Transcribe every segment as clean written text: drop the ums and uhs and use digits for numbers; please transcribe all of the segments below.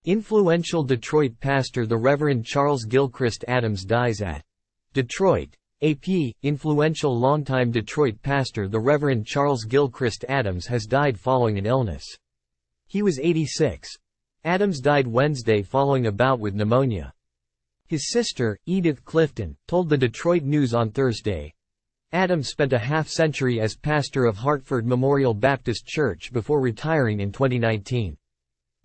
Influential Detroit pastor the Reverend Charles Gilchrist Adams dies at Detroit. AP. Influential longtime Detroit pastor the Reverend Charles Gilchrist Adams has died following an illness. He was 86. Adams died Wednesday following a bout with pneumonia. His sister, Edith Clifton, told the Detroit News on Thursday. Adams spent a half-century as pastor of Hartford Memorial Baptist Church before retiring in 2019.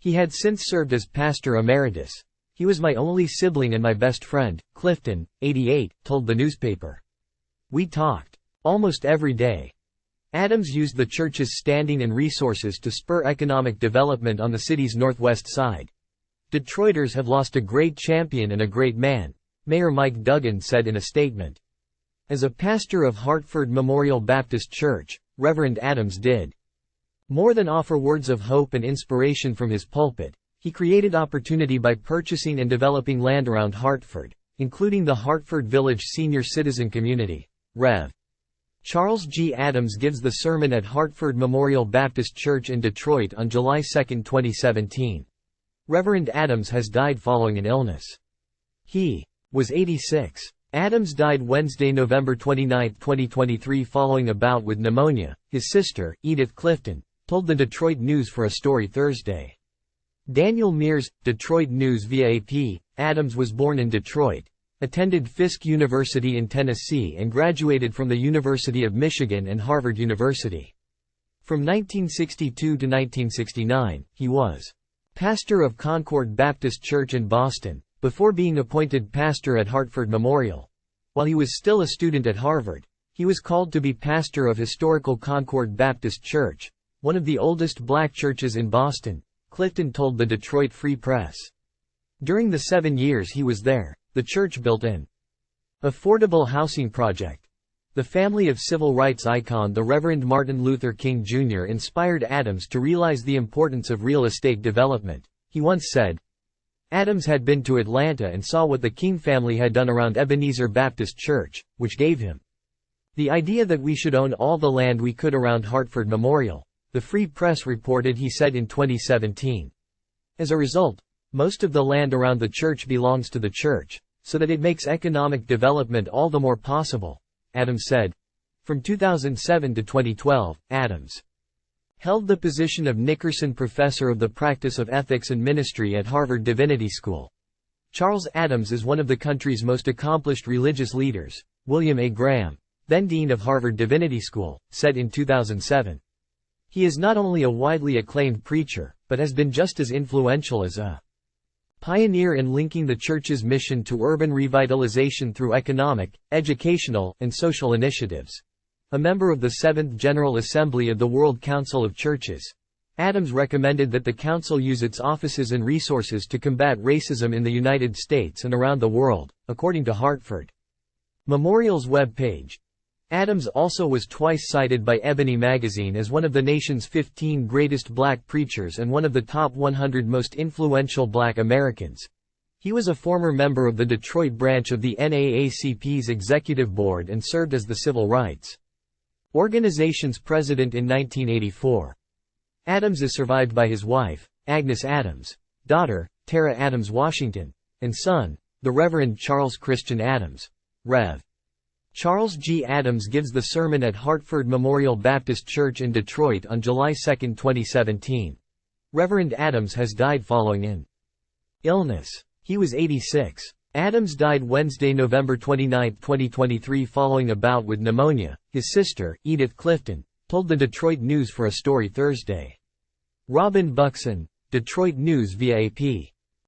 He had since served as pastor emeritus. He was my only sibling and my best friend, Clifton, 88, told the newspaper. We talked almost every day. Adams used the church's standing and resources to spur economic development on the city's northwest side. Detroiters have lost a great champion and a great man, Mayor Mike Duggan said in a statement. As a pastor of Hartford Memorial Baptist Church, Reverend Adams did more than offer words of hope and inspiration from his pulpit. He created opportunity by purchasing and developing land around Hartford, including the Hartford Village senior citizen community. Rev. Charles G. Adams gives the sermon at Hartford Memorial Baptist Church in Detroit on July 2, 2017. Reverend Adams has died following an illness. He was 86. Adams died Wednesday, November 29, 2023 following a bout with pneumonia, his sister, Edith Clifton, told the Detroit News for a story Thursday. Daniel Mears, Detroit News via AP. Adams was born in Detroit, attended Fisk University in Tennessee and graduated from the University of Michigan and Harvard University. From 1962 to 1969, he was pastor of Concord Baptist Church in Boston, before being appointed pastor at Hartford Memorial. While he was still a student at Harvard, he was called to be pastor of historical Concord Baptist Church, one of the oldest black churches in Boston, Clifton told the Detroit Free Press. During the 7 years he was there, the church built an affordable housing project. The family of civil rights icon the Reverend Martin Luther King Jr. inspired Adams to realize the importance of real estate development. He once said, Adams had been to Atlanta and saw what the King family had done around Ebenezer Baptist Church, which gave him the idea that we should own all the land we could around Hartford Memorial, the Free Press reported he said in 2017. As a result, most of the land around the church belongs to the church, so that it makes economic development all the more possible, Adams said. From 2007 to 2012, Adams held the position of Nickerson Professor of the Practice of Ethics and Ministry at Harvard Divinity School. Charles Adams is one of the country's most accomplished religious leaders, William A. Graham, then Dean of Harvard Divinity School, said in 2007. He is not only a widely acclaimed preacher, but has been just as influential as a pioneer in linking the church's mission to urban revitalization through economic, educational, and social initiatives. A member of the Seventh General Assembly of the World Council of Churches, Adams recommended that the council use its offices and resources to combat racism in the United States and around the world, according to Hartford Memorial's web page. Adams also was twice cited by Ebony magazine as one of the nation's 15 greatest black preachers and one of the top 100 most influential black Americans. He was a former member of the Detroit branch of the NAACP's executive board and served as the Civil Rights Organization's president in 1984. Adams is survived by his wife, Agnes Adams, daughter, Tara Adams Washington, and son, the Reverend Charles Christian Adams. Rev. Charles G. Adams gives the sermon at Hartford Memorial Baptist Church in Detroit on July 2, 2017. Reverend Adams has died following an illness. He was 86. Adams died Wednesday, November 29, 2023 following a bout with pneumonia, his sister, Edith Clifton, told the Detroit News for a story Thursday. Robin Buxton, Detroit News via AP.